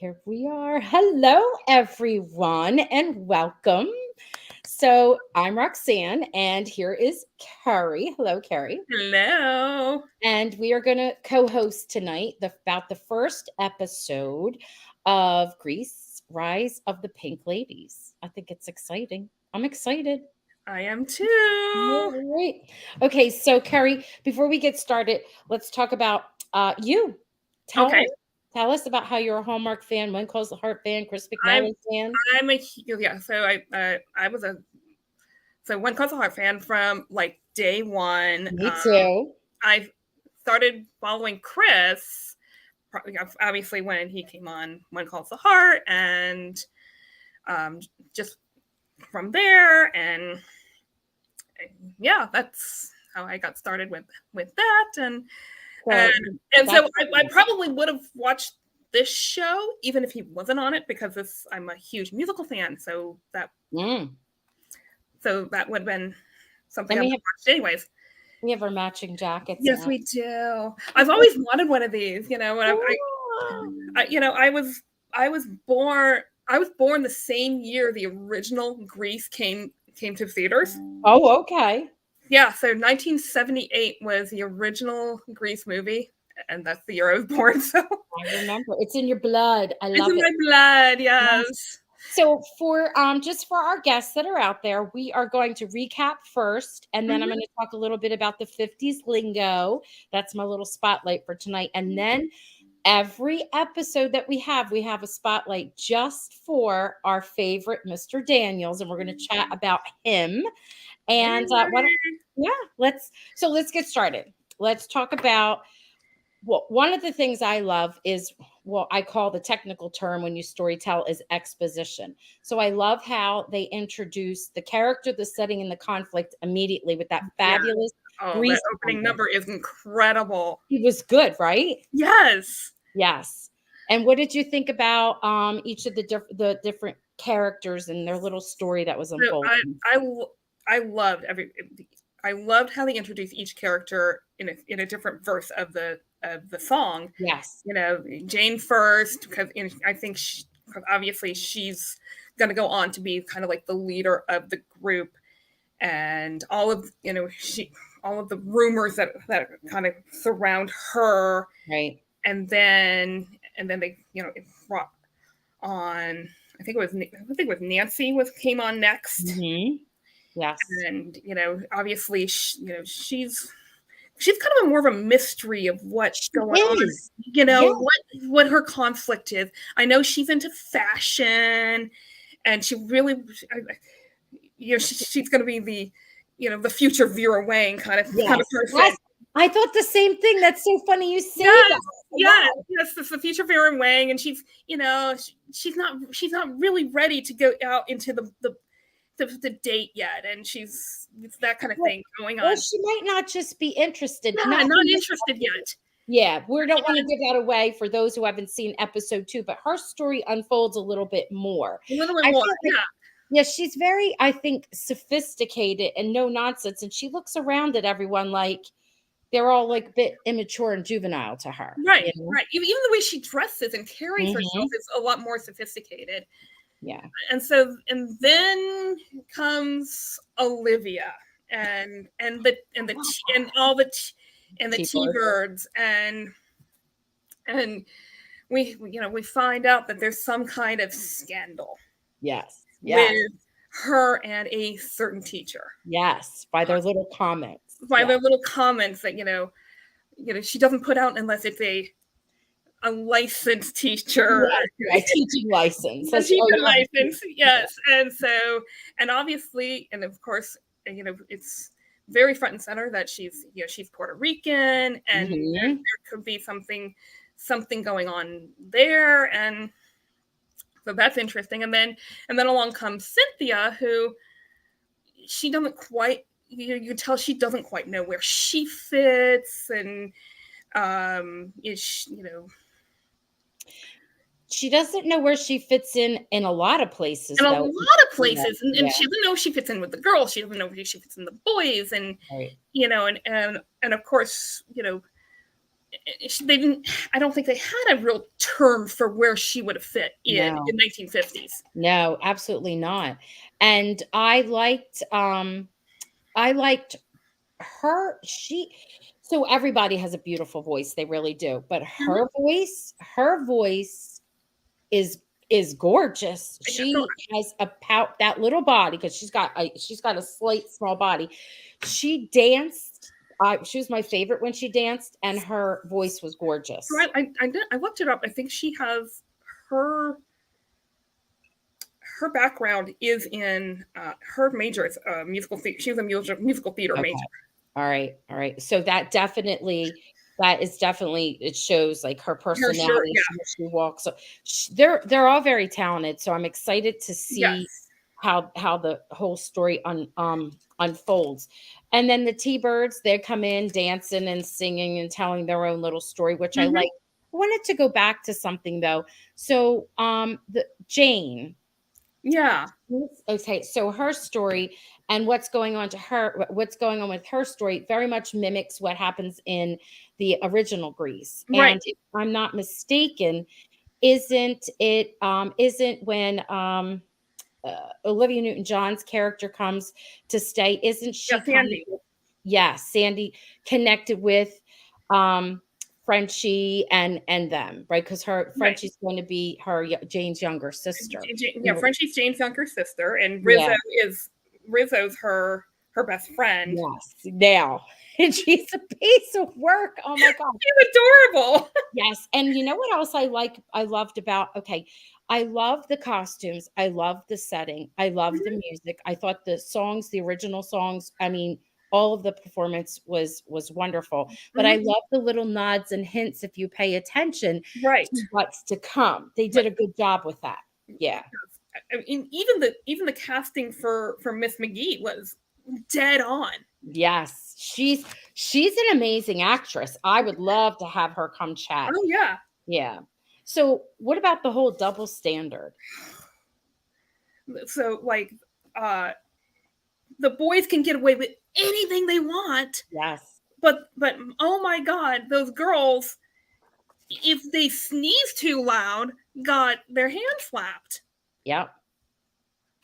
Here we are. Hello, everyone, and welcome. So, I'm Roxanne, and here is Kerri. Hello, Kerri. Hello. And we are going to co host tonight about the first episode of Grease Rise of the Pink Ladies. I think it's exciting. I'm excited. I am too. All right. Okay, so Kerri, before we get started, let's talk about you. Tell Okay. us. Tell us about how you're a Hallmark fan, One Calls the Heart fan, Chris I'm McNally fan. I'm a yeah. So I was a One Cousin Heart fan from like day one. Me too. I started following Chris obviously when he came on One Calls the Heart, and just from there, and yeah, that's how I got started with that, and So and and so that's I probably would have watched this show even if he wasn't on it because I'm a huge musical fan. mm. So that would have been something And I would have watched anyways. we have our matching jackets Yes, on. we do. I've always wanted one of these. When Oh, I was born. I was born the same year the original Grease came to theaters. oh, okay. Yeah, so 1978 was the original Grease movie, and that's the year I was born. So I remember. It's in your blood. I it's love in it. my blood. Yes. Yes. So for just for our guests that are out there, we are going to recap first, and then I'm Mhm. going to talk a little bit about the 50s lingo. That's my little spotlight for tonight. And then every episode that we have a spotlight just for our favorite Mr. Daniels, and we're going to chat about him. And let's get started. Let's talk about one of the things I love is what I call the technical term when you storytell is exposition. So I love how they introduce the character, the setting, and the conflict immediately with that Yeah. fabulous Oh, Grease that opening number. number is incredible. It was good, right? Yes. Yes. And what did you think about each of the different characters and their little story that was So unfolding? I loved I loved how they introduced each character in a different verse of the song. Yes. Jane first because I think cause obviously she's going to go on to be kind of like the leader of the group, and all of the rumors that kind of surround her, Right. and then they it brought on, I think it was Nancy came on next, Mm-hmm. Yes. and obviously she's kind of more of a mystery of what's going on. Is. Yeah. What her conflict is. I know she's into fashion, and she really, she's going to be the future Vera Wang kind of person. Yes. I thought the same thing. That's so funny you say Yes, that. yes, it's the future Vera Wang, and she's she's not really ready to go out into the date yet, and it's that kind of thing going on. Well, she might not just be interested. Yeah, not interested yet. Yeah, we don't want to give that away for those who haven't seen episode 2, but her story unfolds a little bit more. A little bit more, yeah. Yeah, she's very, I think, sophisticated and no nonsense, and she looks around at everyone like they're all like a bit immature and juvenile to her. Right, right. Even the way she dresses and carries herself is a lot more sophisticated. Yeah. And then comes Olivia and all the T-birds, and we find out that there's some kind of scandal. Yes. With her and a certain teacher. Yes, by their little comments. Their little comments that she doesn't put out unless it's a licensed teacher, a teaching license. A teaching license, yes. And obviously, and of course, it's very front and center that she's Puerto Rican, and there could be something going on there, and so that's interesting. And then along comes Cynthia, who she doesn't quite, you can tell she doesn't quite know where she fits, and she doesn't know where she fits in a lot of places. In a lot of places, and she doesn't know if she fits in with the girls. She doesn't know if she fits in the boys, and right. and of course, they didn't. I don't think they had a real term for where she would have fit No. in 1950s. No, absolutely not. And I liked her. So everybody has a beautiful voice, they really do. But Mhm. her voice is is gorgeous. Yeah, so She has a pout that little body because she's got a slight small body. She danced. She was my favorite when she danced, and her voice was gorgeous. I looked it up. I think she has her her background is in her major is musical theater. She was a musical theater Okay. major. All right. All right. So that is definitely it shows like her Her sure, personality, yeah, she walks. So they're all very talented. So I'm excited to see yes, how the whole story unfolds. And then the T-Birds, they come in dancing and singing and telling their own little story, which I hmm like. I wanted to go back to something though. So the Jane. yeah, Okay, so her story and what's going on with her story very much mimics what happens in the original Grease. right, And if I'm not mistaken, isn't when Olivia Newton-John's character comes to stay, isn't yeah, she kind Sandy, of, yeah, Sandy connected with um Frenchie and them, right? Because her right. Frenchie's going to be Jane's younger sister. Yeah, Frenchie's Jane's younger sister, and Yeah. Rizzo's her best friend. Yes, now. And she's a piece of work. Oh my god. She's adorable. Yes, and you know what else I loved about okay, I love the costumes, I love the setting, I love the music. I thought the original songs, I mean, all of the performance was wonderful. But I Mhm. love the little nods and hints if you pay attention Right, to what's to come. They right. did a good job with that. Yeah. I mean, even the casting for Miss McGee was dead on. Yes, she's an amazing actress. I would love to have her come chat. Oh yeah. Yeah. So, what about the whole double standard? So like, uh, the boys can get away with anything they want, Yes. but oh my god, those girls, if they sneeze too loud, got their hand slapped. Yep.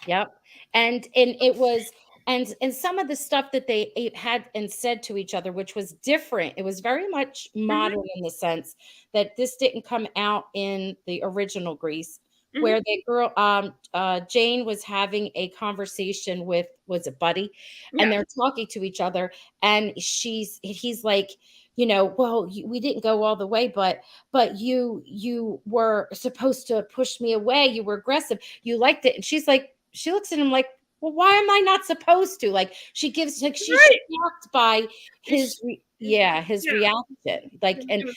Yep. And it was and some of the stuff that they had and said to each other, which was different. It was very much hmm modern in the sense that this didn't come out in the original Grease, hmm where the girl Jane was having a conversation with was it Buddy, and Yeah. they're talking to each other, and he's like, well, we didn't go all the way, but you were supposed to push me away. You were aggressive. You liked it, and she looks at him like, well, why am I not supposed to? Like she gives like she's Right. shocked by It's, his yeah. reaction. Like It was,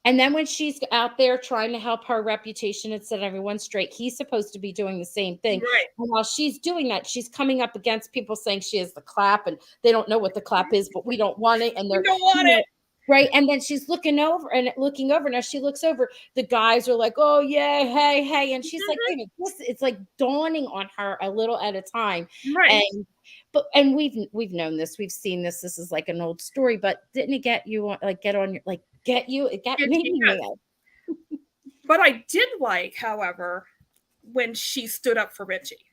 and then when she's out there trying to help her reputation and set everyone straight, he's supposed to be doing the same thing. right. And while she's doing that, she's coming up against people saying she has the clap and they don't know what the clap is, but we don't want it. And We they're, don't want it. right. And then she's looking over. Now she looks over. The guys are like, oh, yeah, hey, hey. And she's like, wait a minute, it's like dawning on her a little at a time. Right. And we've known this, we've seen this. This is like an old story, but didn't it get you like get on your like get you? It got me Yes. mad. But I did like, however, when she stood up for Richie.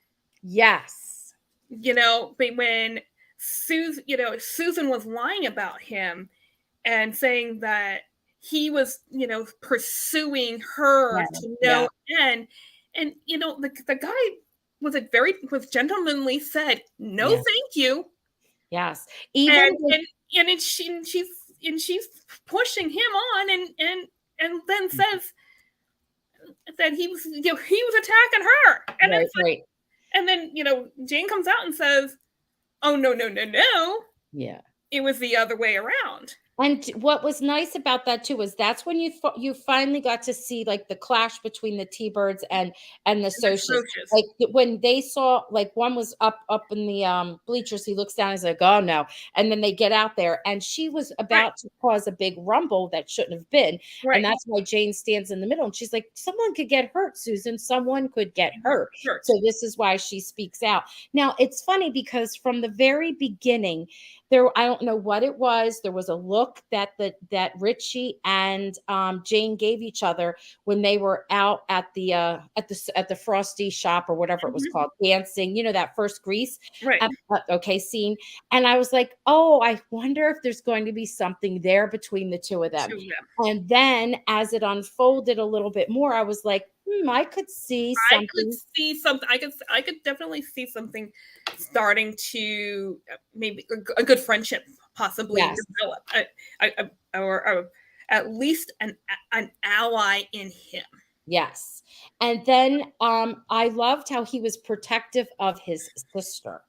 Yes. But when Susan was lying about him and saying that he was, pursuing her Yeah. to Yeah. no end. And the guy was gentlemanly, said, no, Yeah. thank you. Yes. And Even with, she's pushing him on and then says that he was attacking her. And right, it's like, right. and then, Jane comes out and says, oh, no, no, no, no. Yeah. It was the other way around. And what was nice about that too was that's when you finally got to see like the clash between the T-Birds and the Socias. Socias. Like when they saw like one was up in the bleachers, he looks down and he's like, oh no. And then they get out there and she was Right. about to cause a big rumble that shouldn't have been. Right. And that's why Jane stands in the middle and she's like, someone could get hurt, Susan. Someone could get hurt. Sure. So this is why she speaks out. Now it's funny because from the very beginning, I don't know what it was. There was a look look that Richie and Jane gave each other when they were out at the Frosty shop or whatever it was Mhm. called, dancing, that first Grease Right. okay scene. And I was like, oh, I wonder if there's going to be something there between the two of them. To them. And then as it unfolded a little bit more, I was like, I could see I could something. see something. I could definitely see something starting to maybe a good friendship possibly Yes. develop, or at least an ally in him. Yes. And then I loved how he was protective of his sister.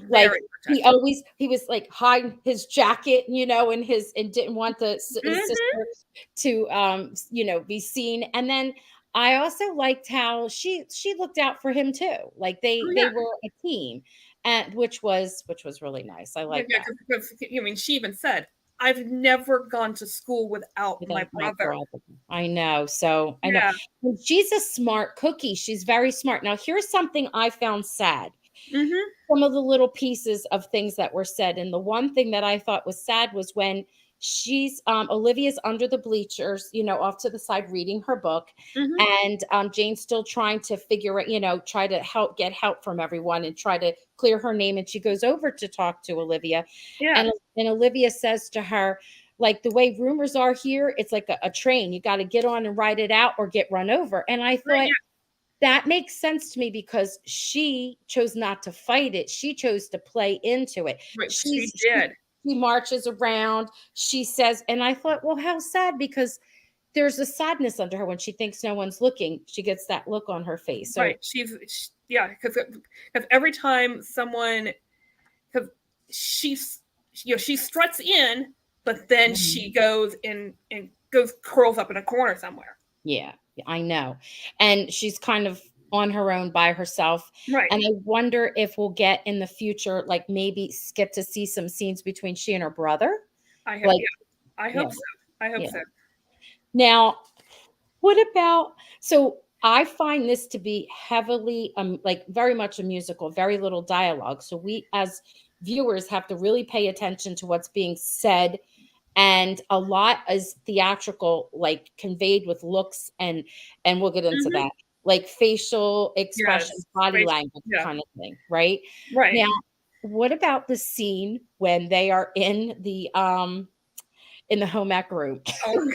Like Very protective. he was like hiding his jacket, and didn't want his Hmm. sister to be seen. And then I also liked how she looked out for him too. Like Oh they yeah, were a team, and which was really nice. I yeah, like yeah. that. Because I mean, she even said, "I've never gone to school without my Without my brother." brother. I know. So I know. Yeah. And she's a smart cookie. She's very smart. Now, here's something I found sad. Hmm. Some of the little pieces of things that were said. And the one thing that I thought was sad was when Olivia's under the bleachers, off to the side reading her book. Hmm. And Jane's still trying to figure it, try to get help from everyone and try to clear her name. And she goes over to talk to Olivia. Yeah. And Olivia says to her, like, the way rumors are here, it's like a train. You got to get on and ride it out or get run over. And I Right. thought, that makes sense to me because she chose not to fight it. She chose to play into it. Yeah. Right. She She's did. she marches around. She says, and I thought, well, how sad, because there's a sadness under her when she thinks no one's looking. She gets that look on her face. Right. So Yeah, because every time someone, because she's she struts in, but then she mhm. goes and goes curls up in a corner somewhere. Yeah, I know. And she's kind of on her own by herself. Right. And I wonder if we'll get in the future, like maybe get to see some scenes between she and her brother. Like, Yeah, I yeah, hope so. I hope yeah. so. Now, what about, so I find this to be heavily like very much a musical, very little dialogue. So we as viewers have to really pay attention to what's being said, and a lot is theatrical, like conveyed with looks, and we'll get into Hmm. that, like facial expressions, Yes. body Right. language Yeah. kind of thing, right? Right. Now, what about the scene when they are in the home ec room? Oh,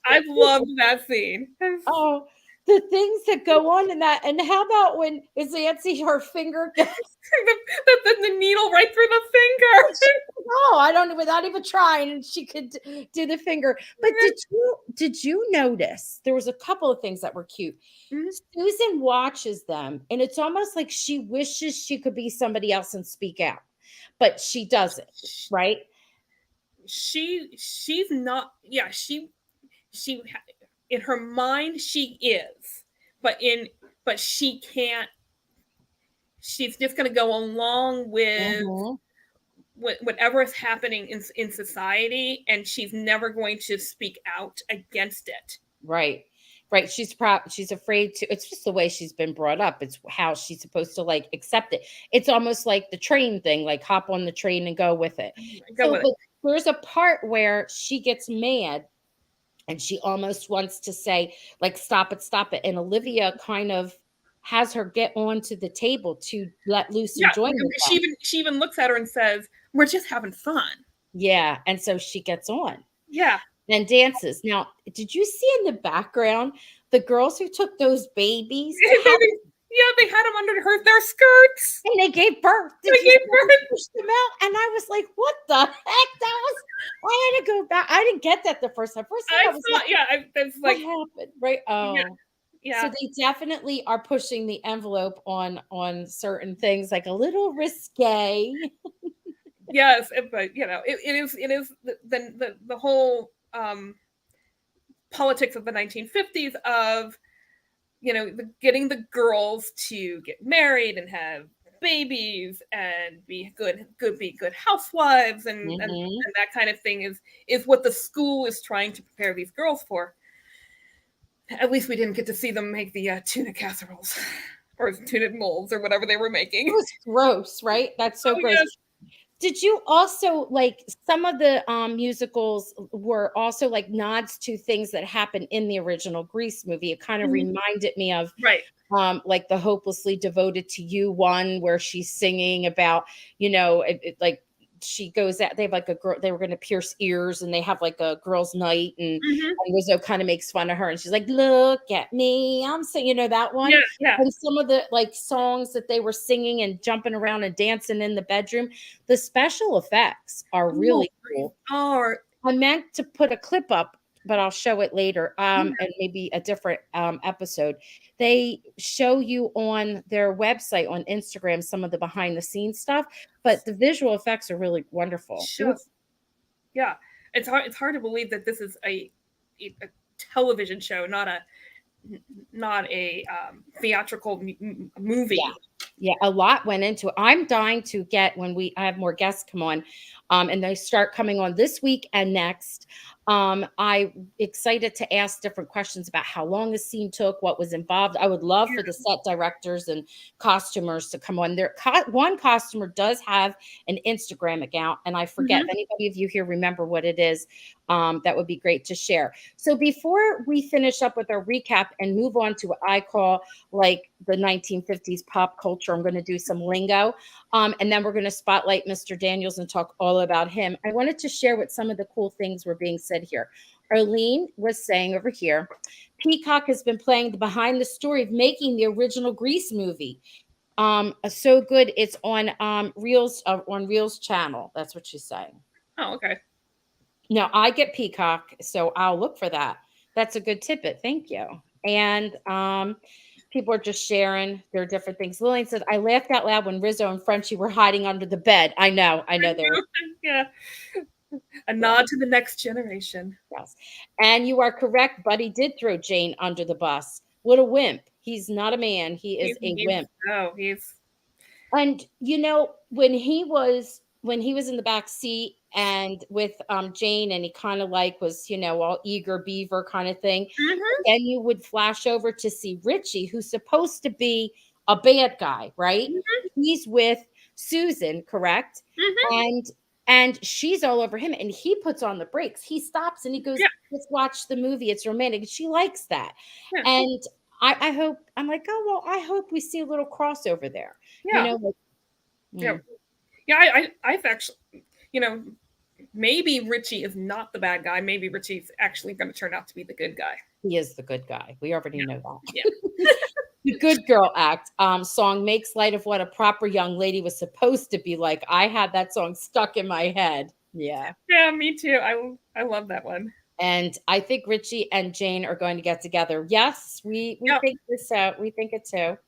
I loved that scene. Oh, the things that go on in that. And how about when is Nancy, her finger goes, The needle right through the finger. oh, I don't know, without even trying, and she could do the finger. But did you notice there was a couple of things that were cute? Mhm. Susan watches them, and it's almost like she wishes she could be somebody else and speak out, but she doesn't, right? She's not. Yeah, she in her mind she is, but she can't. She's just going to go along with Mhm. whatever is happening in society, and she's never going to speak out against it. Right. Right. She's afraid to, it's just the way she's been brought up. It's how she's supposed to like accept it. It's almost like the train thing, like hop on the train and go with it. Go So, with it. but there's a part where she gets mad and she almost wants to say, like, stop it, stop it. And Olivia kind of has her get onto the table to let loose and Yeah, join themselves. she even looks at her and says, "We're just having fun." Yeah. And so she gets on Yeah. and dances. Now, did you see in the background the girls who took those babies how Yeah, they had them under their skirts. and they gave birth? Did They you see gave them birth. push them out? And I was like, what the heck? That was, I had to go back. I didn't get that the first time. First time I I was like, saw. Yeah, that's what like. happened? Right. Yeah, Oh. So yeah. they definitely are pushing the envelope on certain things, like a little risque. Yes, but it is the whole politics of the 1950s of getting the girls to get married and have babies and be good housewives, Mhm. and that kind of thing is what the school is trying to prepare these girls for. At least we didn't get to see them make the tuna casseroles or tuna molds or whatever they were It making. was gross, right? That's so Oh gross. yes. Did you also like some of the musicals were also like nods to things that happened in the original Grease movie? It kind of Mhm. reminded me of Right. like the Hopelessly Devoted to You one where she's singing about, like she goes out, they have like a girl, they were going to pierce ears and they have like a girls' night Mhm. and Rizzo kind of makes fun of her and she's like, look at me. I'm saying, that one. Yeah, yeah. And some of the like songs that they were singing and jumping around and dancing in the bedroom, the special effects are Oh, really cool. are I meant to put a clip up, but I'll show it later, yeah. and maybe a different episode. They show you on their website on Instagram some of the behind the scenes stuff, but the visual effects are really wonderful. It was Just yeah. It's hard to believe that this is a television show, not a theatrical yeah. movie. Yeah, a lot went into it. I'm dying to get when I have more guests come on, and they start coming on this week and next. I'm excited to ask different questions about how long the scene took, what was involved. I would love for the set directors and costumers to come on. One costumer does have an Instagram account, and I forget if Mhm. anybody of you here remember what it is. That would be great to share. So before we finish up with our recap and move on to what I call like the 1950s pop culture. I'm going to do some lingo. And then we're going to spotlight Mr. Daniels and talk all about him. I wanted to share what some of the cool things were being said here. Arlene was saying over here, Peacock has been playing the behind the story of making the original Grease movie. So good. It's on Reels channel. That's what she's saying. Oh, okay. Now I get Peacock, so I'll look for that. That's a good tidbit. Thank you. And people are just sharing their different things. Lillian says, I laughed out loud when Rizzo and Frenchie were hiding under the bed. I know they were. Yeah. A Yeah, nod to the next generation. yes. And you are correct. Buddy did throw Jane under the bus. What a wimp. He's not a man. He is He's a he's wimp. no, he's And when he was in the back seat and with Jane and he kind of like was, all eager beaver kind of thing. Mhm. Then you would flash over to see Richie, who's supposed to be a bad guy, right? Mhm. He's with Susan, correct? Mhm. And and she's all over him and he puts on the brakes. He stops and he goes, Yeah. let's watch the movie. It's romantic. She likes that. Yeah. And I hope I'm like, oh well, I hope we see a little crossover there. You Yeah. know, like, Yeah. mm, Yeah. I've actually, you know, maybe Richie is not the bad guy. Maybe Richie's actually going to turn out to be the good guy. he is the good guy. We already Yeah. know that. Yeah. The Good Girl Act song makes light of what a proper young lady was supposed to be like. I had that song stuck in my head. Yeah. Yeah. Me too. I love that one. And I think Richie and Jane are going to get together. Yes, we Yeah. think this out. We think it too.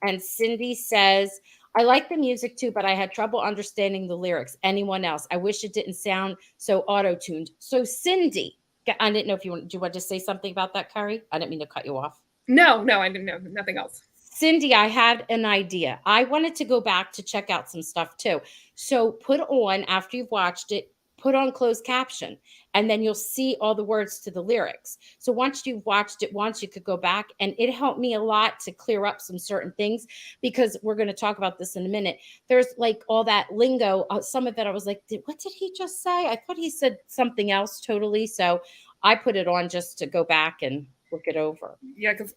And Cindy says, I like the music too, but I had trouble understanding the lyrics. Anyone else? I wish it didn't sound so auto-tuned. So Cindy, I didn't know if do you want to say something about that, Kerri? I didn't mean to cut you off. No. No. I didn't know nothing else. Cindy, I had an idea. I wanted to go back to check out some stuff too. So put on, after you've watched it, put on closed caption, and then you'll see all the words to the lyrics. So once you've watched it once, you could go back, and it helped me a lot to clear up some certain things because we're going to talk about this in a minute. There's like all that lingo. Some of it I was like, what did he just say? I thought he said something else totally. So I put it on just to go back and look it over. Yeah. Because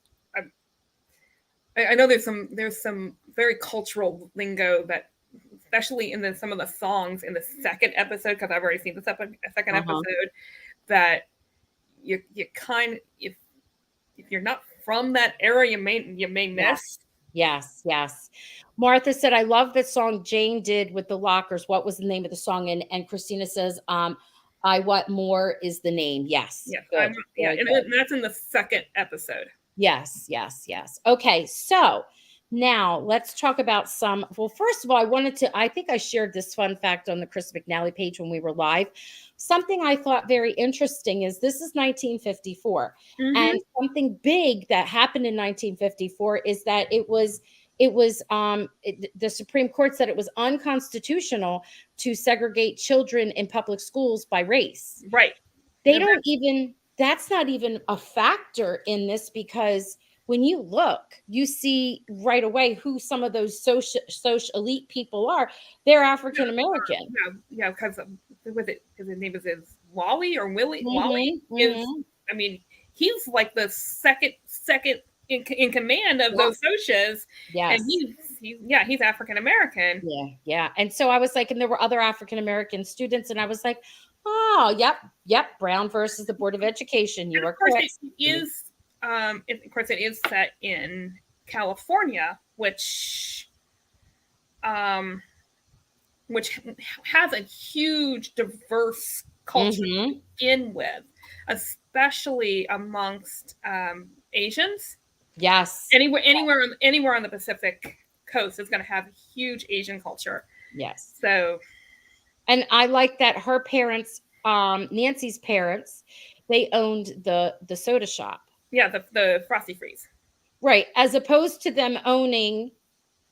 I know there's some very cultural lingo that, especially in some of the songs in the second episode, because I've already seen the second Uh-huh. episode, that you kind if you're not from that era, you may Yeah. miss. Yes, yes. Martha said, I love the song Jane did with the lockers. What was the name of the song? And Christina says, I Want More is the name. Yes. Yes, Good. yeah, Very and good. that's in the second episode. Yes, yes, yes. Okay, so now let's talk about some. Well, first of all, I think I shared this fun fact on the Chris McNally page when we were live. Something I thought very interesting is this is 1954. Hmm. And something big that happened in 1954 is that the Supreme Court said it was unconstitutional to segregate children in public schools by race. Right. They And don't even That's not even a factor in this because when you look, you see right away who some of those social elite people are. They're African American. Yeah, because with it, his name is Wally or Willie. Wally Mhm, is, mhm. I mean, he's like the second in command of Yeah. those socias, and Yes. he's African American. Yeah, yeah. And so I was like, and there were other African American students, and I was like, oh, yep, yep. Brown versus the Board of Education. You And are of course, correct, Stephanie. of course, it is set in California, um, which has a huge, diverse culture to Mm-hmm. begin with, especially amongst Asians. Yes. Anywhere on the Pacific coast is going to have a huge Asian culture. Yes. So And I like that her parents, Nancy's parents, they owned the soda shop. yeah, the Frosty Freeze Right. As opposed to them owning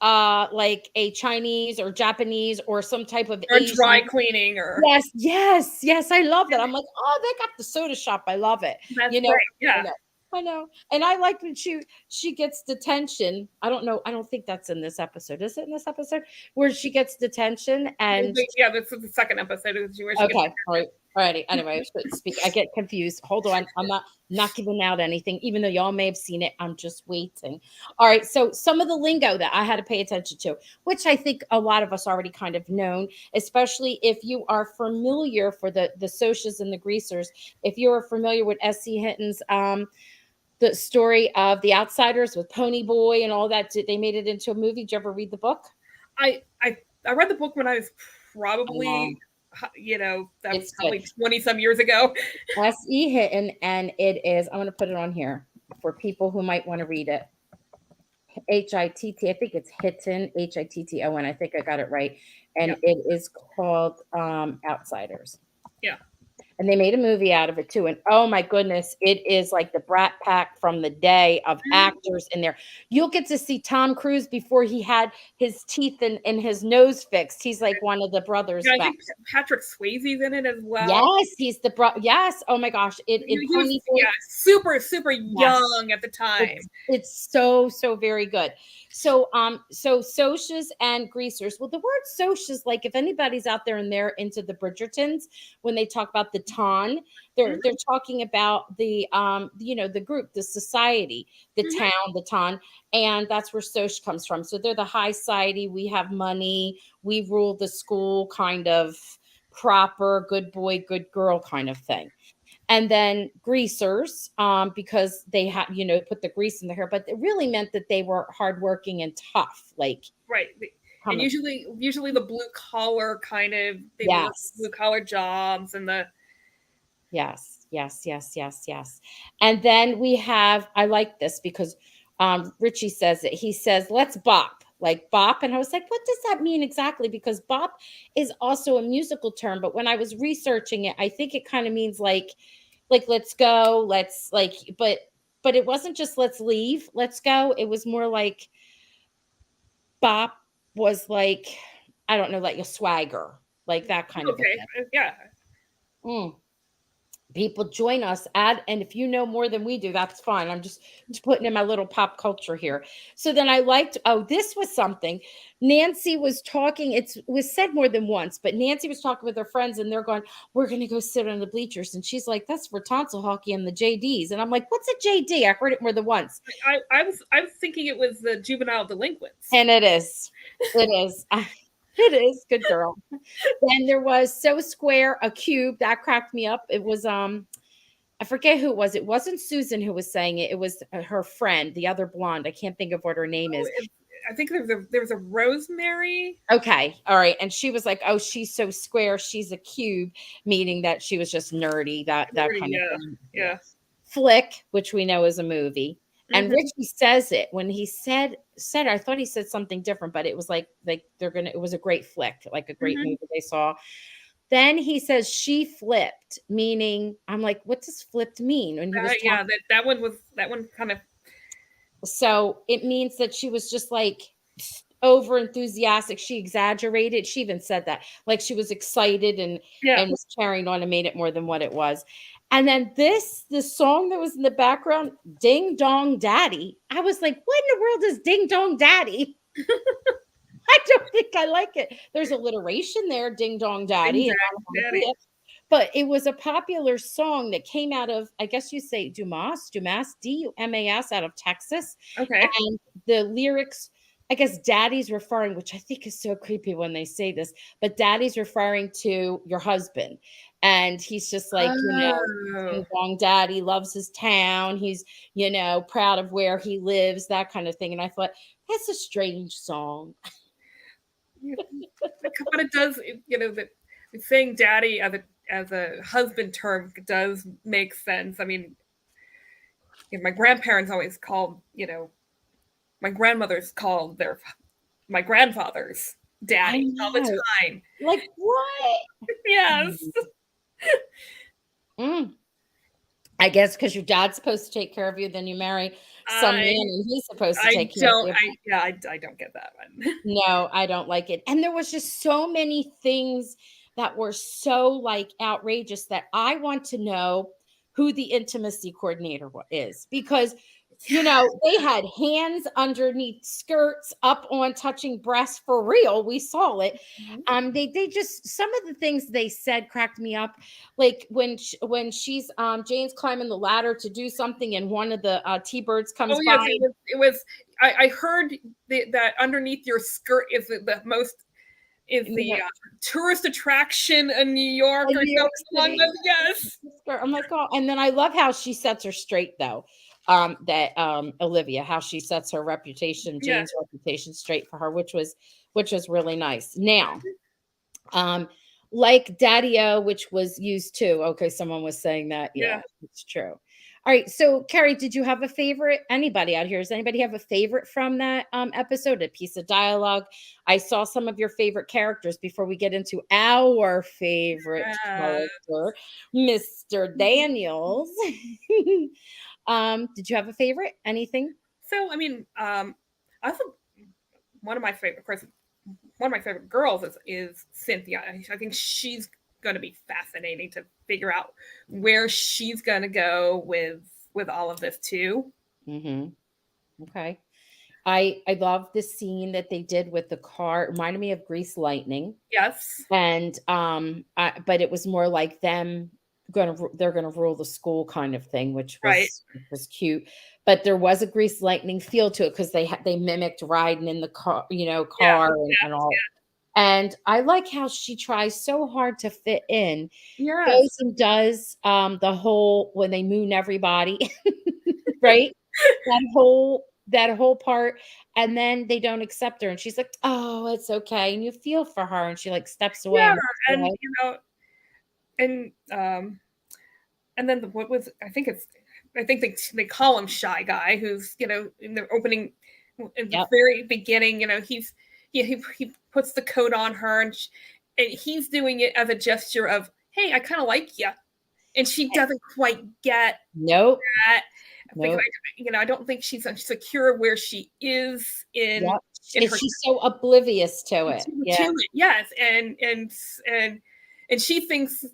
like a Chinese or Japanese or some type of or dry Asian. cleaning or Yes, yes, yes. I love that. I'm like, oh, they got the soda shop. I love it. that's You know, great. I Yeah, know. I know. And I like when she gets detention. I don't know. I don't think that's in this episode. Is it in this episode where she gets detention and yeah. This is the second episode where she gets. okay, all right. Alrighty. Anyway, I shouldn't speak. I get confused. Hold on. I'm not giving out anything, even though y'all may have seen it. I'm just waiting. All right. So some of the lingo that I had to pay attention to, which I think a lot of us already kind of known, especially if you are familiar for the socias and the greasers. If you are familiar with S.C. Hinton's the story of the Outsiders with Pony Boy and all that, they made it into a movie. Did you ever read the book? I I I read the book when I was Um, probably that was it's good. probably 20 some years ago. S.E. Hinton, and it is. I'm going to put it on here for people who might want to read it. Hitt. I think it's Hitton. Hitton. I think I got it right, Yeah, and it is called Outsiders. yeah. And they made a movie out of it too. And oh my goodness, it is like the Brat Pack from the day of Mhm. actors in there. You'll get to see Tom Cruise before he had his teeth and his nose fixed. He's like one of the brothers Yeah, I back. think Patrick Swayze's in it as well. Yes, he's the yes. Oh my gosh. It in He was, Pony Boy. yeah, super Yes. young at the time. It's so very good. So socias and greasers. Well, the word socias, like if anybody's out there and they're into the Bridgertons, when they talk about the ton, Mhm, they're talking about the the group, the society, the mhm. town, the ton, and that's where soc comes from. So they're the high society, we have money, we rule the school kind of proper good boy, good girl kind of thing. And then greasers, because they had, put the grease in the hair, but it really meant that they were hardworking and tough, like Right. And coming. usually the blue collar kind of they work Yes, blue collar jobs and the yes, yes, yes, yes, yes. And then we have, I like this because Richie says it. He says, let's bop, like bop. And I was like, what does that mean exactly? Because bop is also a musical term. But when I was researching it, I think it kind of means like let's go, let's like, but it wasn't just let's leave, let's go. It was more like bop was like, I don't know, like a swagger, like that kind of a okay, thing. yeah. Mm. People join us at, and if you know more than we do, that's fine. I'm just putting in my little pop culture here. So then I liked, oh, this was something. Nancy was talking, it was said more than once, but Nancy was talking with her friends and they're going, we're going to go sit on the bleachers. And she's like, that's for tonsil hockey and the JDs. And I'm like, what's a JD? I heard it more than once. I was thinking it was the juvenile delinquents. And it is. It is. It is. Good girl. Then there was so square, a cube. That cracked me up. It was I forget who it was. It wasn't Susan who was saying it. It was her friend, the other blonde. I can't think of what her name Oh, is. I think there was a Rosemary. Okay. All right. And she was like, "Oh, she's so square. She's a cube," meaning that she was just nerdy, that kind of Yeah, thing. yeah. Flick, which we know is a movie. And Hmm. Richie says it when he said I thought he said something different, but it was like it was a great flick, like a great Hmm. movie they saw. Then he says she flipped, meaning I'm like, what does flipped mean? And he was Yeah, talking, that one kind of so it means that she was just like over enthusiastic. She exaggerated. She even said that, like she was excited yeah. and was carrying on and made it more than what it was. And then the song that was in the background, Ding Dong Daddy. I was like, what in the world is Ding Dong Daddy? I don't think I like it. There's alliteration there, Ding Dong Daddy, and Daddy. but it was a popular song that came out of, I guess you say Dumas, Dumas, out of Texas. Okay. And the lyrics, I guess Daddy's referring, which I think is so creepy when they say this, but Daddy's referring to your husband. And he's just like, Oh. Ding Dong Daddy loves his town. He's, proud of where he lives, that kind of thing. And I thought, that's a strange song. But it does, that saying daddy as a husband term does make sense. I mean, my grandparents always called, my grandmothers called my grandfathers daddy all the time. Like what? Yes. I guess because your dad's supposed to take care of you, then you marry some man and he's supposed to take care of you. I don't get that one. No, I don't like it. And there was just so many things that were so like outrageous that I want to know who the intimacy coordinator is, because they had hands underneath skirts up on touching breasts for real. We saw it. They just, some of the things they said cracked me up. Like when she's Jane's climbing the ladder to do something, and one of the T-birds comes by. It was. I heard that underneath your skirt is the most. Is the tourist attraction in New York or something? Yes. I'm like, oh, and then I love how she sets her straight though. That Olivia, how she sets her reputation, Jane's reputation straight for her, which was really nice. Now, like Daddy-O, which was used too. Okay, someone was saying that. Yeah, it's true. All right, so Kerri, did you have a favorite? Anybody out here? Does anybody have a favorite from that episode? A piece of dialogue? I saw some of your favorite characters before we get into our favorite character, Mr. Daniels. Did you have a favorite? Anything? So, I mean, I think one of my favorite girls is Cynthia. I think she's going to be fascinating to figure out where she's going to go with all of this too. Okay. I love the scene that they did with the car. It reminded me of Grease Lightning. Yes. And but it was more like they're gonna rule the school kind of thing, which was cute. But there was a Grease Lightning feel to it because they mimicked riding in the car, and all. And I like how she tries so hard to fit in. Yeah. Goes and does the whole when they moon everybody, right? that whole part, and then they don't accept her, and she's like, "Oh, it's okay," and you feel for her, and she like steps away. Yeah, and then what was I think they call him Shy Guy, who's in the opening, in the very beginning, he puts the coat on her, and he's doing it as a gesture of, hey, I kind of like you, and she doesn't quite get that. Because I don't think she's secure where she is in. And she's so oblivious to it. Yes, and she thinks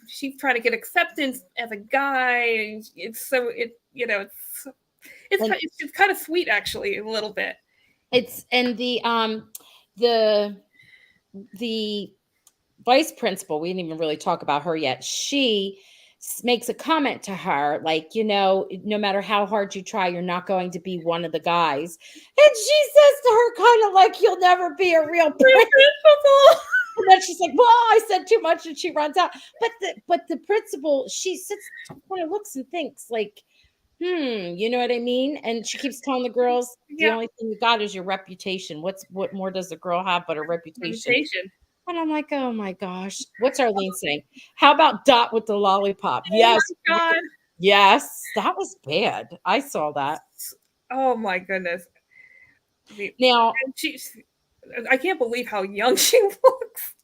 she's trying to get acceptance as a guy. It's kind of sweet, actually, a little bit. It's and the vice principal, we didn't even really talk about her yet. She makes a comment to her like, no matter how hard you try, you're not going to be one of the guys. And she says to her kind of like, you'll never be a real principal. And then she's like, well, I said too much, and she runs out. But the principal, she sits, kind of looks and thinks like, you know what I mean? And she keeps telling the girls, the only thing you got is your reputation. What more does a girl have but a reputation? And I'm like, oh my gosh. What's Arlene saying? How about Dot with the lollipop? Yes. Oh my God. Yes. That was bad. I saw that. Oh my goodness. Now, I can't believe how young she looks.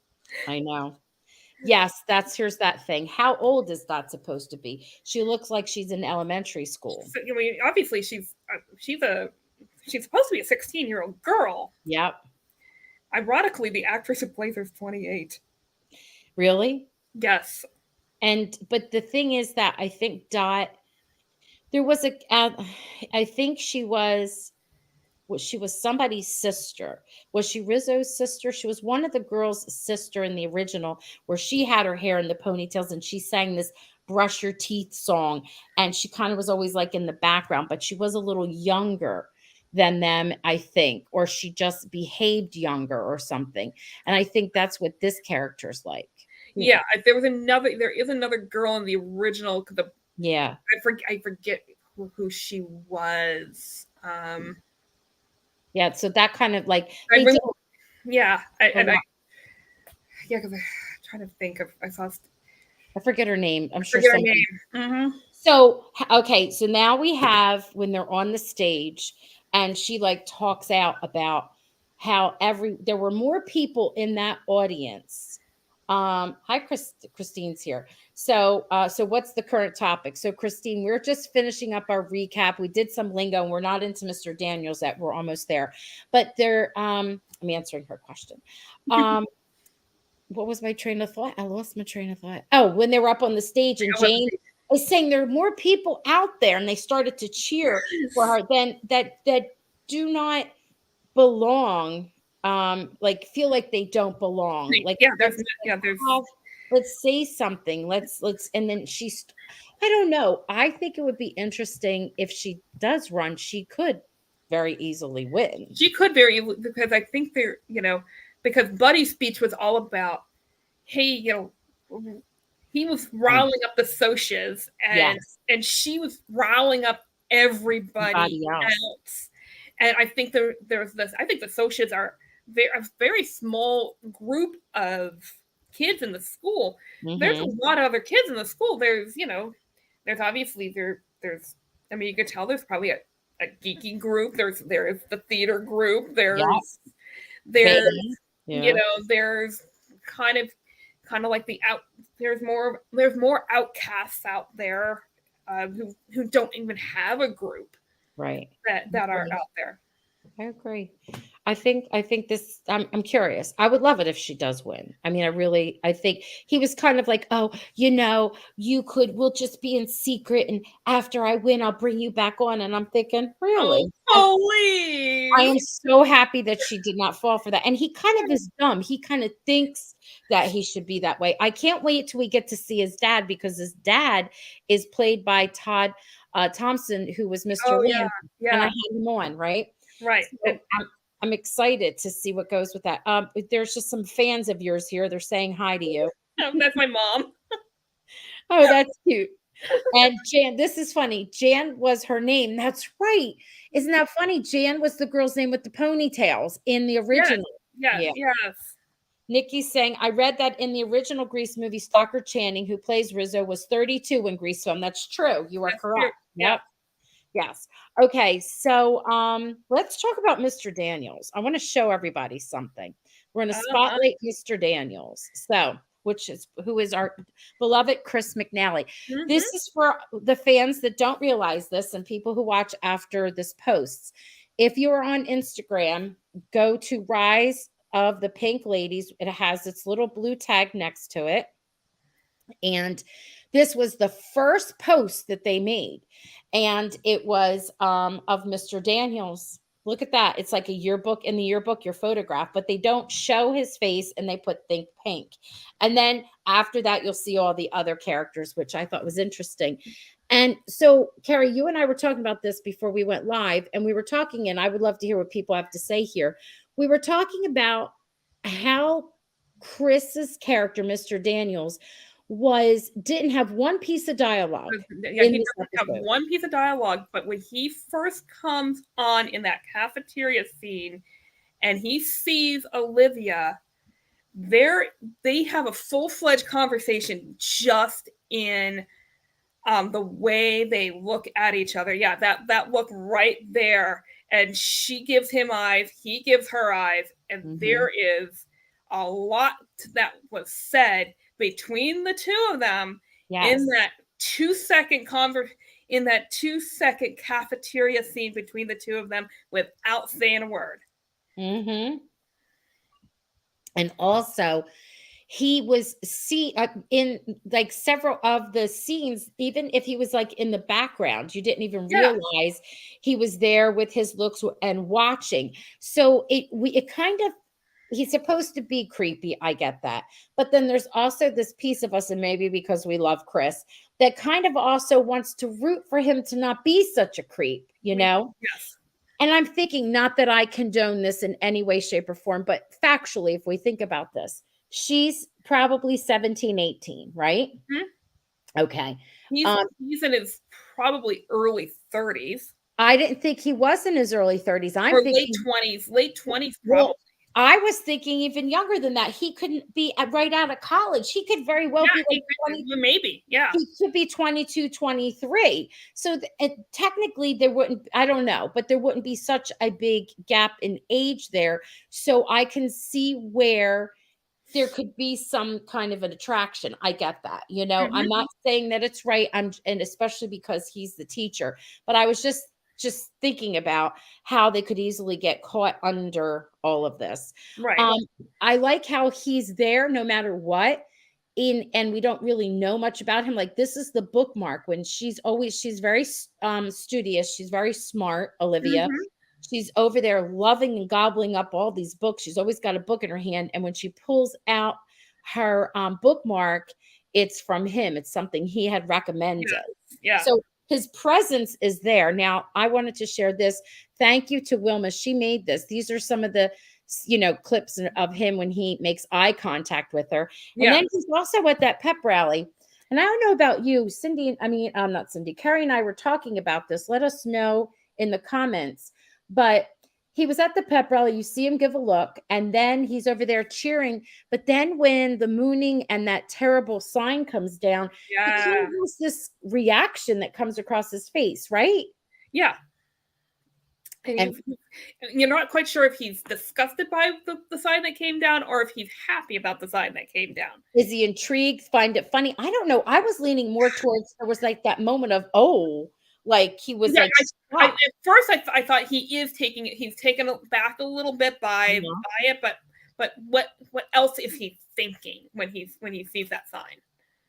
I know. Yes, here's that thing. How old is that supposed to be? She looks like she's in elementary school. So, obviously she's supposed to be a 16-year-old girl. Yep. Ironically, the actress who plays her is 28. Really? Yes. But the thing is that I think Dot, there was I think she was somebody's sister. Was she Rizzo's sister? She was one of the girls' sister in the original, where she had her hair in the ponytails and she sang this brush your teeth song. And she kind of was always like in the background, but she was a little younger than them, I think, or she just behaved younger or something. And I think that's what this character's like. Yeah, there is another girl in the original. Yeah. I forget who she was. Yeah. So that kind of like I they really, did yeah, a lot. yeah, because I'm trying to think of, I forget her name. I'm sure forget her somebody. name. Mm-hmm. So, okay, so now we have when they're on the stage and she like talks out about how there were more people in that audience. Hi Christine's here. So what's the current topic? So Christine, we're just finishing up our recap. We did some lingo and we're not into Mr. Daniels yet. We're almost there. But I'm answering her question. What was my train of thought? I lost my train of thought. Oh, when they were up on the stage and Jane is saying there are more people out there and they started to cheer for her than that do not belong, like feel like they don't belong. Like Yeah, there's let's say something. Let's and then I don't know. I think it would be interesting if she does run, she could very easily win. She could very, because I think because Buddy's speech was all about, hey, he was riling up the socias, Yes. and she was riling up everybody Everybody else. else. And I think there's this. I think the socias are a very small group of kids in the school. There's a lot of other kids in the school. There's obviously there's. I mean, you could tell there's probably a geeky group. There's the theater group. There's Yeah. there's kind of like there's more outcasts out there, who don't even have a group, Right. that are out there. I agree. I think this I'm curious. I would love it if she does win. I mean, I think he was kind of like, "Oh, we'll just be in secret and after I win, I'll bring you back on." And I'm thinking, "Really?" Oh, I please. am so happy that she did not fall for that. And he kind of is dumb. He kind of thinks that he should be that way. I can't wait till we get to see his dad because his dad is played by Todd Thompson, who was Mr. Oh, Lamb, yeah, and I yeah. had him on, right? Right. So I'm excited to see what goes with that. There's just some fans of yours here. They're saying hi to you. That's my mom. Oh, that's cute. And Jan, this is funny. Jan was her name. That's right. Isn't that funny? Jan was the girl's name with the ponytails in the original. Yes. Yeah. Yes. Nikki's saying, I read that in the original Grease movie, Stockard Channing, who plays Rizzo, was 32 when Grease filmed. That's true. You are correct. True. Yeah. Yep. Yes. Okay. So let's talk about Mr. Daniels. I want to show everybody something. We're going to spotlight Mr. Daniels. So, who is our beloved Chris McNally. Mm-hmm. This is for the fans that don't realize this and people who watch after this posts. If you are on Instagram, go to Rise of the Pink Ladies. It has its little blue tag next to it. And this was the first post that they made. And it was of Mr. Daniels. Look at that. It's like a yearbook. In the yearbook, your photograph, but they don't show his face and they put Think Pink. And then after that, you'll see all the other characters, which I thought was interesting. And so, Kerri, you and I were talking about this before we went live, and we were talking, and I would love to hear what people have to say here. We were talking about how Chris's character, Mr. Daniels, didn't have one piece of dialogue. Yeah, he doesn't have one piece of dialogue, but when he first comes on in that cafeteria scene and he sees Olivia, they have a full-fledged conversation just in the way they look at each other. Yeah, that look right there. And she gives him eyes, he gives her eyes, and there is a lot that was said between the two of them in that 2-second in that 2-second cafeteria scene between the two of them without saying a word. And also, he was in like several of the scenes, even if he was like in the background, you didn't even Yeah. realize he was there with his looks and watching. So it kind of, he's supposed to be creepy. I get that. But then there's also this piece of us, and maybe because we love Chris, that kind of also wants to root for him to not be such a creep, you know? Yes. And I'm thinking, not that I condone this in any way, shape, or form, but factually, if we think about this, she's probably 17, 18, right? Mhm. Okay. He's Um, he's in his probably early 30s I didn't think he was in his early 30s. I'm or late thinking, 20s, late 20s well, probably. I was thinking even younger than that. He couldn't be right out of college. He could very well Yeah, be like he 20. could, maybe. Yeah. He could be 22, 23. So technically there wouldn't, I don't know, but there wouldn't be such a big gap in age there. So I can see where there could be some kind of an attraction. I get that. You know, I'm Mhm. not saying that it's right. And especially because he's the teacher, but I was just thinking about how they could easily get caught under all of this. Right. Um, I like how he's there no matter what. And we don't really know much about him. Like, this is the bookmark when she's very studious, she's very smart, Olivia. Mhm. She's over there loving and gobbling up all these books. She's always got a book in her hand. And when she pulls out her bookmark, it's from him. It's something he had recommended. Yes. Yeah. So his presence is there. Now, I wanted to share this. Thank you to Wilma. She made this. These are some of the, clips of him when he makes eye contact with her. And Yeah. then he's also at that pep rally. And I don't know about you, Cindy. I mean, not Cindy. Kerri and I were talking about this. Let us know in the comments. But he was at the pep rally. You see him give a look, and then he's over there cheering. But then when the mooning and that terrible sign comes down, he kind Yeah. of has this reaction that comes across his face, right? Yeah. And And you're not quite sure if he's disgusted by the sign that came down or if he's happy about the sign that came down. is he intrigued? Find it funny? I don't know. I was leaning more towards there was like that moment of, oh, like he was Yeah, like at shocked. first I thought he is taking it. He's taken it back a little bit by it, but what else is he thinking when he sees that sign?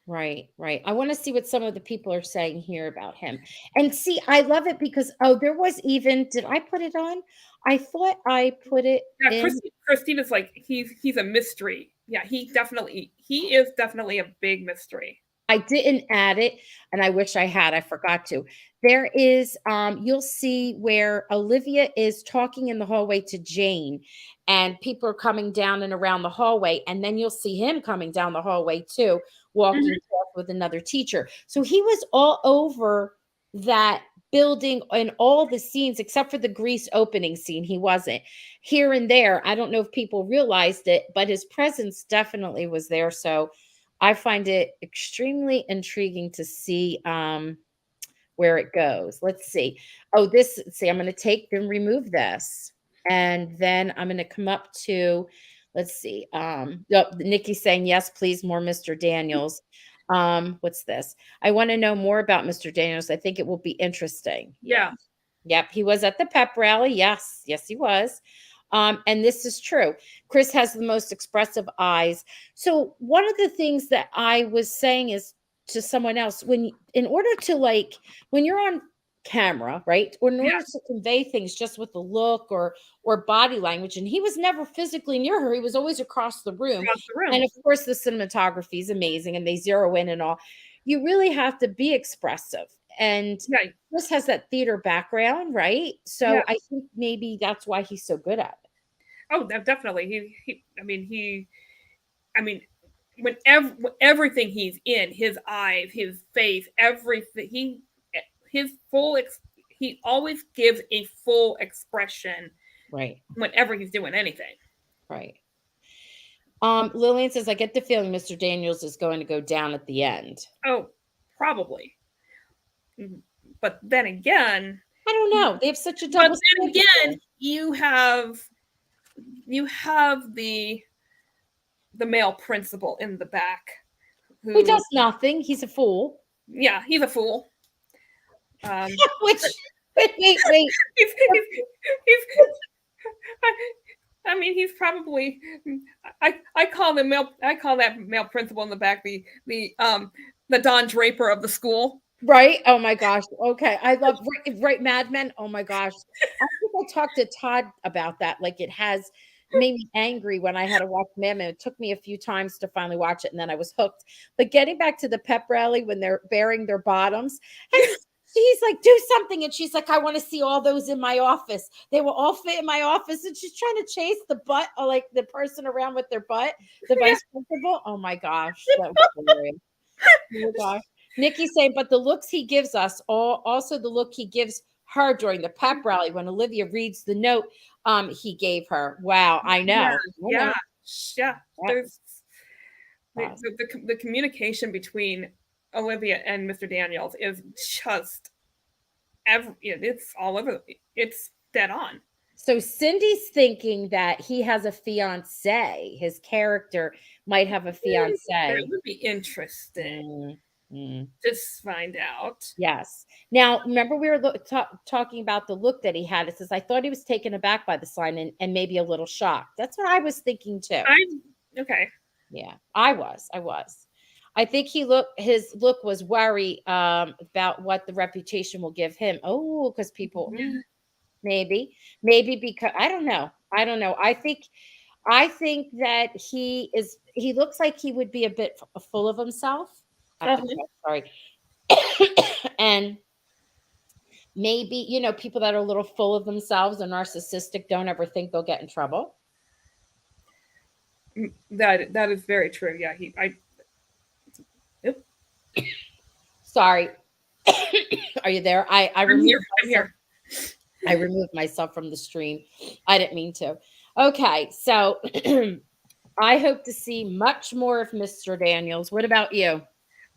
Right, right. I want to see what some of the people are saying here about him. And see, I love it because, oh, there was even, did I put it on? I thought I put it Yeah, in. Christina's like he's a mystery. Yeah, he is definitely a big mystery. I didn't add it, and I wish I had. I forgot to. There is, you'll see where Olivia is talking in the hallway to Jane, and people are coming down and around the hallway, and then you'll see him coming down the hallway too, walking Mhm. forth with another teacher. So he was all over that building in all the scenes except for the Grease opening scene. He wasn't here and there. I don't know if people realized it, but his presence definitely was there. So I find it extremely intriguing to see where it goes. Let's see. Oh, let's see, I'm going to take and remove this. And then I'm going to come up to, let's see. Nikki's saying, yes, please, more Mr. Daniels. What's this? I want to know more about Mr. Daniels. I think it will be interesting. Yeah. Yeah. Yep, he was at the pep rally. Yes, yes, he was. And this is true. Chris has the most expressive eyes. So one of the things that I was saying is to someone else, in order to like when you're on camera, right, or in Yeah. order to convey things just with the look or body language, and he was never physically near her, he was always across the room. Across the room. And of course, the cinematography is amazing, and they zero in and all. You really have to be expressive, and Yeah. Chris has that theater background, right? Yeah. So I think maybe that's why he's so good at it. Oh, definitely. I mean, whenever everything he's in, his eyes, his face, everything, his full he always gives a full expression Right, whenever he's doing anything. right. Lillian says, I get the feeling Mr. Daniels is going to go down at the end. Oh, probably. But then again, I don't know. They have such a but double then standard. again, you have the male principal in the back Who does nothing. He's a fool. yeah, he's a fool. Which, wait. he's, he's, he's I mean, he's probably. I call the male. I call that male principal in the back the Don Draper of the school. Right? Oh my gosh. Okay. I love right Mad Men. Oh my gosh. I think I talked to Todd about that. Like it has made me angry when I had to watch Mad Men. It took me a few times to finally watch it and then I was hooked. But getting back to the pep rally when they're bearing their bottoms and she's like, do something. And she's like, I want to see all those in my office. They will all fit in my office. And she's trying to chase the butt, or like the person around with their butt, the Yeah. vice principal. Oh my gosh. That was hilarious. Oh my gosh. Nikki's saying, but the looks he gives us, also the look he gives her during the pep rally when Olivia reads the note he gave her. Wow, I Yeah, know. I yeah, know. yeah. Yep. There's Yes. the communication between Olivia and Mr. Daniels is just it's all over. It's dead on. So Cindy's thinking that he has a fiance. His character might have a That fiance. would be interesting. Mm, mm. Just find out. Yes. Now, remember we were talking about the look that he had. It says, I thought he was taken aback by the sign and maybe a little shocked. That's what I was thinking too. I'm okay. Yeah, I was. I was. I think his look was worry about what the reputation will give him. Oh, because people maybe because I don't know. I don't know. I think that he looks like he would be a bit full of himself. I have to Uh-huh. sorry. And maybe, people that are a little full of themselves and narcissistic don't ever think they'll get in trouble. That is very true. Yeah, Yep. Sorry. Are you there? I I'm removed here. I'm myself. here. I removed myself from the stream. I didn't mean to. Okay, so I hope to see much more of Mr. Daniels. What about you?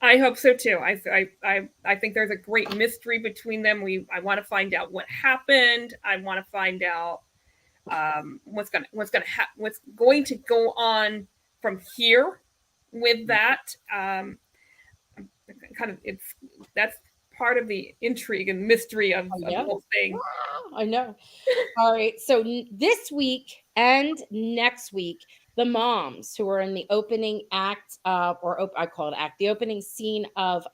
I hope so too. I think there's a great mystery between them. I want to find out what happened. I want to find out what's going to go on from here with that. Kind of that's part of the intrigue and mystery of the whole thing. I know. All right. So this week and next week, the moms who are in the opening act, I call it act, the opening scene of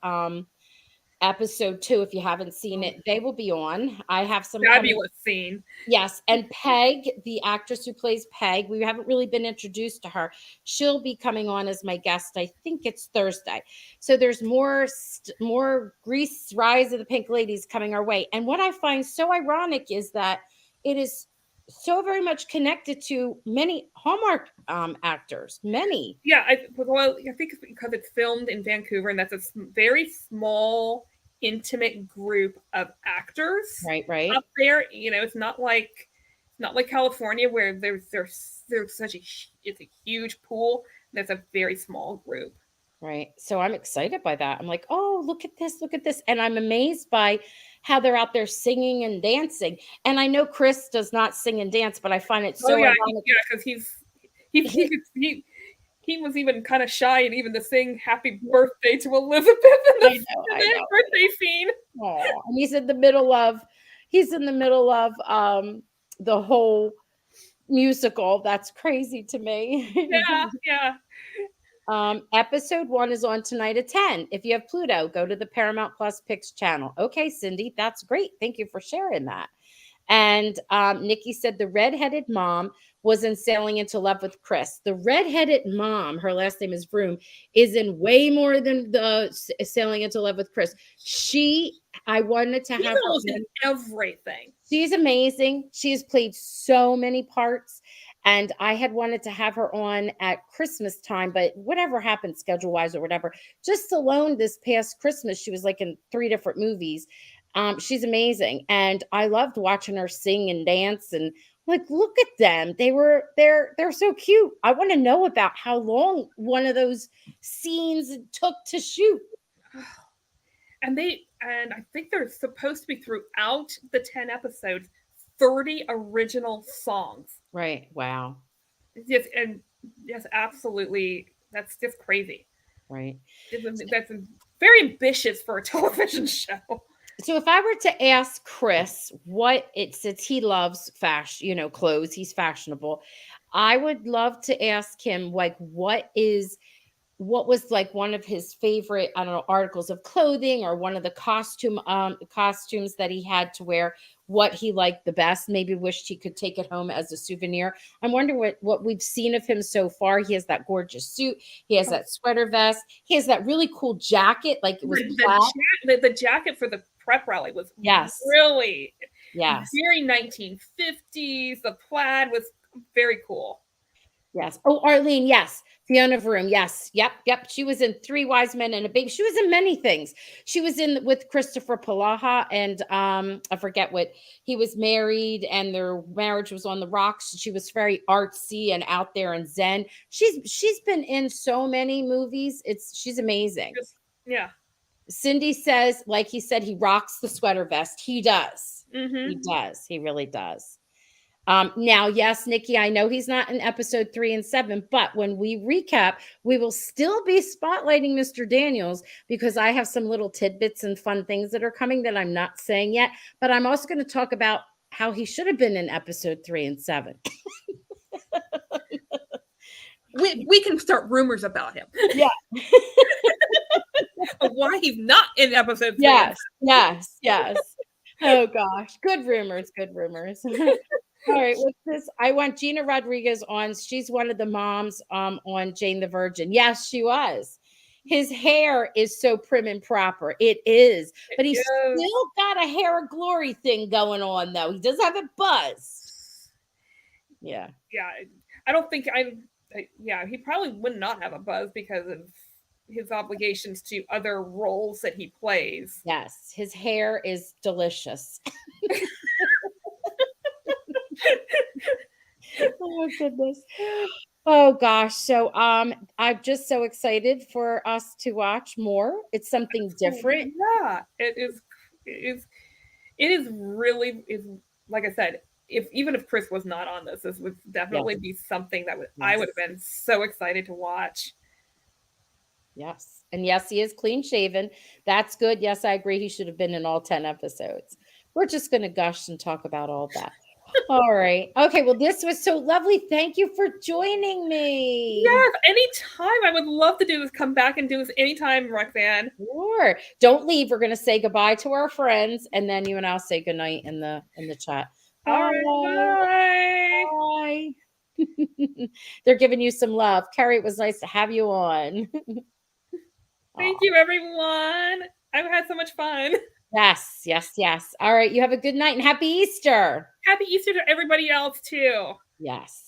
episode 2. If you haven't seen it, they will be on. I have some coming. Fabulous scene. Yes, and Peg, the actress who plays Peg, we haven't really been introduced to her. She'll be coming on as my guest. I think it's Thursday. So there's more Grease Rise of the Pink Ladies coming our way. And what I find so ironic is that it is so very much connected to many Hallmark actors. Many. Yeah, I think it's because it's filmed in Vancouver, and that's a very small, intimate group of actors Right. up there. It's not like California where there's it's a huge pool. There's a very small group. Right. So I'm excited by that. I'm like, oh, look at this, look at this. And I'm amazed by how they're out there singing and dancing. And I know Chris does not sing and dance, but I find it so ironic. Because he was even kind of shy and even to sing "Happy Birthday" to Elizabeth in I know. birthday scene. Oh, and he's in the middle of the whole musical. That's crazy to me. Yeah. Episode 1 is on tonight at 10. If you have Pluto, go to the Paramount Plus Picks channel. Okay, Cindy, that's great. Thank you for sharing that. And Nikki said the redheaded mom was in Sailing into Love with Chris. The redheaded mom, her last name is Vroom, is in way more than the Sailing into Love with Chris. I wanted to have her in everything. She's amazing. She has played so many parts. And I had wanted to have her on at Christmas time, but whatever happened schedule wise or whatever, just alone this past Christmas, she was like in 3 different movies. She's amazing. And I loved watching her sing and dance and like, look at them. They're so cute. I want to know about how long one of those scenes took to shoot. And I think they're supposed to be throughout the 10 episodes, 30 original songs. Right. Wow. Yes, absolutely. That's just crazy. Right. That's very ambitious for a television show. So if I were to ask Chris what it since he loves fashion, clothes, he's fashionable. I would love to ask him like what was like one of his favorite, I don't know, articles of clothing or one of the costumes that he had to wear, what he liked the best, maybe wished he could take it home as a souvenir. I'm wondering what we've seen of him so far. He has that gorgeous suit, he has that sweater vest, he has that really cool jacket, like it was plaid. The jacket for the prep rally was Yes. really Yes. very 1950s. The plaid was very cool. Yes. Oh, Arlene, yes. Fiona Vroom, yes. Yep. She was in Three Wise Men and a Baby. She was in many things. She was in with Christopher Palaha, and I forget what, he was married and their marriage was on the rocks. She was very artsy and out there and zen. She's been in so many movies. She's amazing. Yeah. Cindy says, like he said, he rocks the sweater vest. He does. Mm-hmm. He does. He really does. Now, yes, Nikki, I know he's not in episode 3 and 7, but when we recap, we will still be spotlighting Mr. Daniels because I have some little tidbits and fun things that are coming that I'm not saying yet. But I'm also going to talk about how he should have been in episode 3 and 7. We can start rumors about him. Yeah. Why he's not in episode 3. Yes. Oh gosh, good rumors. All right, what's this? I want Gina Rodriguez on. She's one of the moms on Jane the Virgin. Yes, she was. His hair is so prim and proper. It is. But he's still got a hair of glory thing going on, though. He does have a buzz. Yeah. Yeah. I don't think he probably would not have a buzz because of his obligations to other roles that he plays. Yes. His hair is delicious. Oh goodness. Oh gosh. So I'm just so excited for us to watch more. It's something different. Yeah, it is really like I said, even if Chris was not on this would definitely be something that I would have been so excited to watch. Yes. And yes, he is clean shaven. That's good. Yes, I agree. He should have been in all 10 episodes. We're just going to gush and talk about all that. All right. Okay. Well, this was so lovely. Thank you for joining me. Yes. Anytime. I would love to do this. Come back and do this anytime, Roxanne. Sure. Don't leave. We're going to say goodbye to our friends, and then you and I'll say goodnight in the chat. All right. Bye. They're giving you some love. Kerri, it was nice to have you on. Thank you, everyone. I've had so much fun. Yes. All right. You have a good night and happy Easter. Happy Easter to everybody else, too. Yes.